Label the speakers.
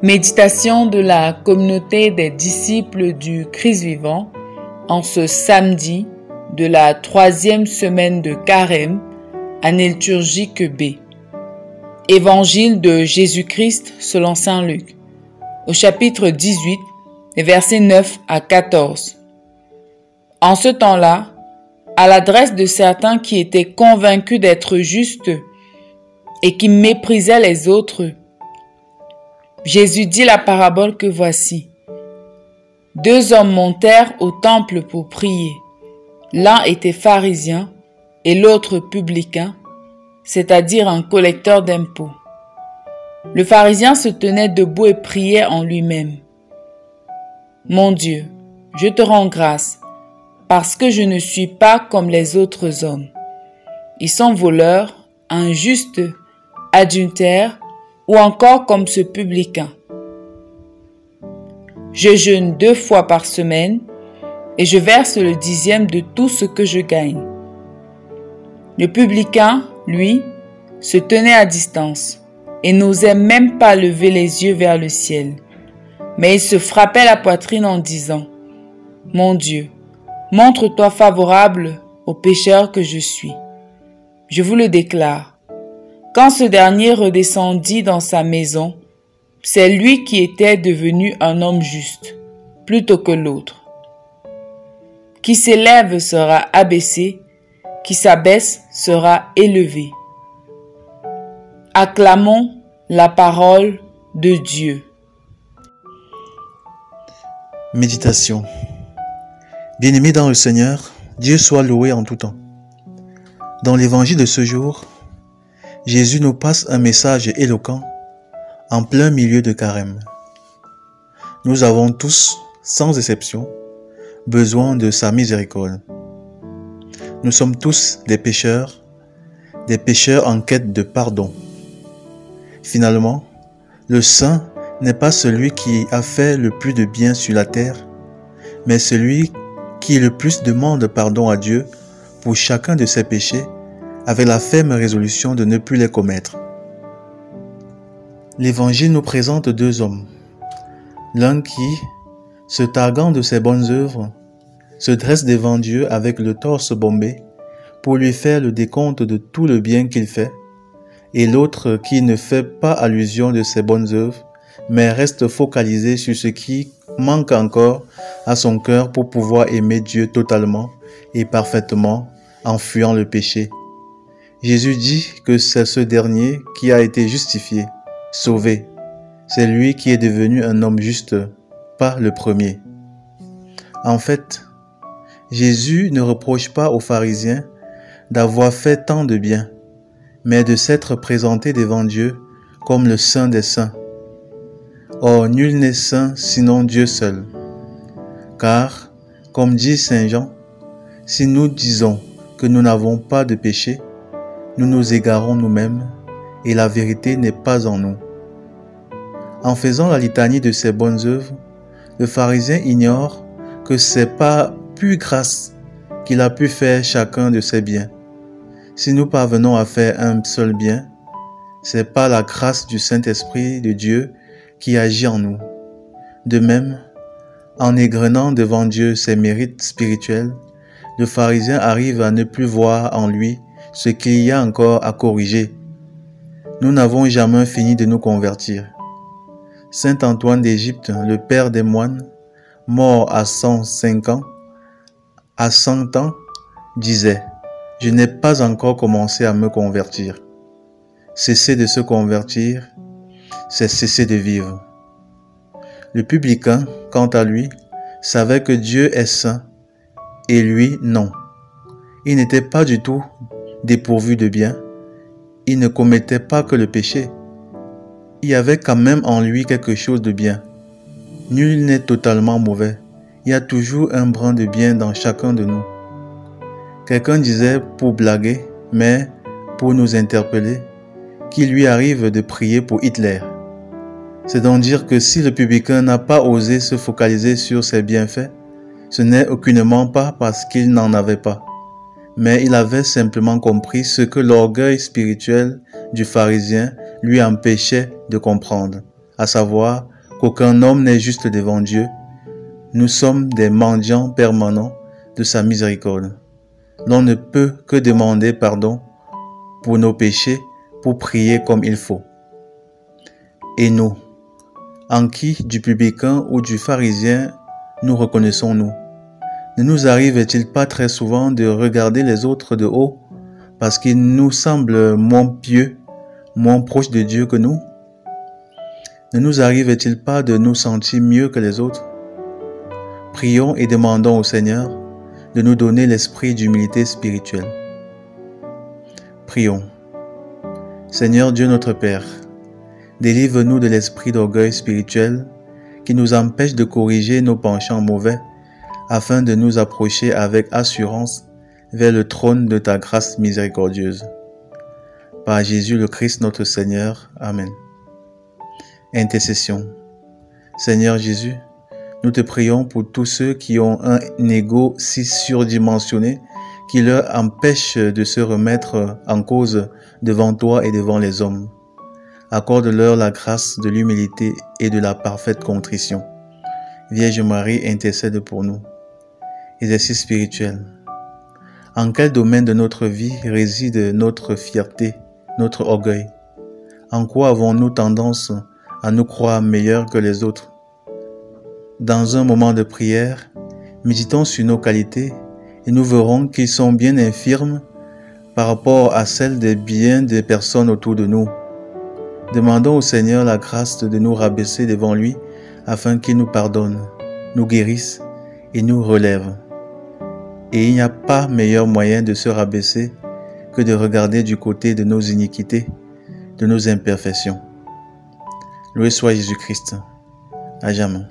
Speaker 1: Méditation de la communauté des disciples du Christ vivant en ce samedi de la 3e semaine de Carême, année liturgique B. Évangile de Jésus-Christ selon saint Luc, au chapitre 18, les versets 9 à 14. En ce temps-là, à l'adresse de certains qui étaient convaincus d'être justes et qui méprisaient les autres, Jésus dit la parabole que voici. 2 hommes montèrent au temple pour prier. L'un était pharisien et l'autre publicain, c'est-à-dire un collecteur d'impôts. Le pharisien se tenait debout et priait en lui-même. « Mon Dieu, je te rends grâce, parce que je ne suis pas comme les autres hommes. Ils sont voleurs, injustes, adultères, ou encore comme ce publicain. Je jeûne 2 fois par semaine et je verse le 10e de tout ce que je gagne. » Le publicain, lui, se tenait à distance et n'osait même pas lever les yeux vers le ciel. Mais il se frappait la poitrine en disant « Mon Dieu, montre-toi favorable au pécheur que je suis. Je vous le déclare. » Quand ce dernier redescendit dans sa maison, c'est lui qui était devenu un homme juste, plutôt que l'autre. Qui s'élève sera abaissé, qui s'abaisse sera élevé. Acclamons la parole de Dieu.
Speaker 2: Méditation. Bien-aimés dans le Seigneur, Dieu soit loué en tout temps. Dans l'évangile de ce jour, Jésus nous passe un message éloquent en plein milieu de Carême. Nous avons tous, sans exception, besoin de sa miséricorde. Nous sommes tous des pécheurs en quête de pardon. Finalement, le saint n'est pas celui qui a fait le plus de bien sur la terre, mais celui qui le plus demande pardon à Dieu pour chacun de ses péchés, avec la ferme résolution de ne plus les commettre. L'Évangile nous présente 2 hommes. L'un qui, se targuant de ses bonnes œuvres, se dresse devant Dieu avec le torse bombé pour lui faire le décompte de tout le bien qu'il fait, et l'autre qui ne fait pas allusion de ses bonnes œuvres, mais reste focalisé sur ce qui manque encore à son cœur pour pouvoir aimer Dieu totalement et parfaitement en fuyant le péché. Jésus dit que c'est ce dernier qui a été justifié, sauvé. C'est lui qui est devenu un homme juste, pas le premier. En fait, Jésus ne reproche pas aux pharisiens d'avoir fait tant de bien, mais de s'être présenté devant Dieu comme le saint des saints. Or, nul n'est saint sinon Dieu seul. Car, comme dit saint Jean, si nous disons que nous n'avons pas de péché, nous nous égarons nous-mêmes et la vérité n'est pas en nous. En faisant la litanie de ses bonnes œuvres, le pharisien ignore que c'est par pure grâce qu'il a pu faire chacun de ses biens. Si nous parvenons à faire un seul bien, c'est par la grâce du Saint-Esprit de Dieu qui agit en nous. De même, en égrenant devant Dieu ses mérites spirituels, le pharisien arrive à ne plus voir en lui ce qu'il y a encore à corriger. Nous n'avons jamais fini de nous convertir. Saint Antoine d'Égypte, le père des moines, mort à 105 ans, à 100 ans, disait « Je n'ai pas encore commencé à me convertir. » Cesser de se convertir, c'est cesser de vivre. Le publicain, quant à lui, savait que Dieu est saint, et lui, non. Il n'était pas du tout dépourvu de bien, il ne commettait pas que le péché. Il y avait quand même en lui quelque chose de bien. Nul n'est totalement mauvais, il y a toujours un brin de bien dans chacun de nous. Quelqu'un disait pour blaguer, mais pour nous interpeller, qu'il lui arrive de prier pour Hitler. C'est donc dire que si le publicain n'a pas osé se focaliser sur ses bienfaits, ce n'est aucunement pas parce qu'il n'en avait pas, mais il avait simplement compris ce que l'orgueil spirituel du pharisien lui empêchait de comprendre, à savoir qu'aucun homme n'est juste devant Dieu. Nous sommes des mendiants permanents de sa miséricorde. L'on ne peut que demander pardon pour nos péchés, pour prier comme il faut. Et nous, en qui du publicain ou du pharisien nous reconnaissons-nous? Ne nous arrive-t-il pas très souvent de regarder les autres de haut parce qu'ils nous semblent moins pieux, moins proches de Dieu que nous? Ne nous arrive-t-il pas de nous sentir mieux que les autres? Prions et demandons au Seigneur de nous donner l'esprit d'humilité spirituelle. Prions. Seigneur Dieu notre Père, délivre-nous de l'esprit d'orgueil spirituel qui nous empêche de corriger nos penchants mauvais afin de nous approcher avec assurance vers le trône de ta grâce miséricordieuse. Par Jésus le Christ notre Seigneur. Amen. Intercession. Seigneur Jésus, nous te prions pour tous ceux qui ont un ego si surdimensionné qui leur empêche de se remettre en cause devant toi et devant les hommes. Accorde-leur la grâce de l'humilité et de la parfaite contrition. Vierge Marie, intercède pour nous. Exercice spirituel. En quel domaine de notre vie réside notre fierté, notre orgueil? En quoi avons-nous tendance à nous croire meilleurs que les autres? Dans un moment de prière, méditons sur nos qualités et nous verrons qu'ils sont bien infirmes par rapport à celles des biens des personnes autour de nous. Demandons au Seigneur la grâce de nous rabaisser devant lui afin qu'il nous pardonne, nous guérisse et nous relève. Et il n'y a pas meilleur moyen de se rabaisser que de regarder du côté de nos iniquités, de nos imperfections. Loué soit Jésus-Christ. À jamais.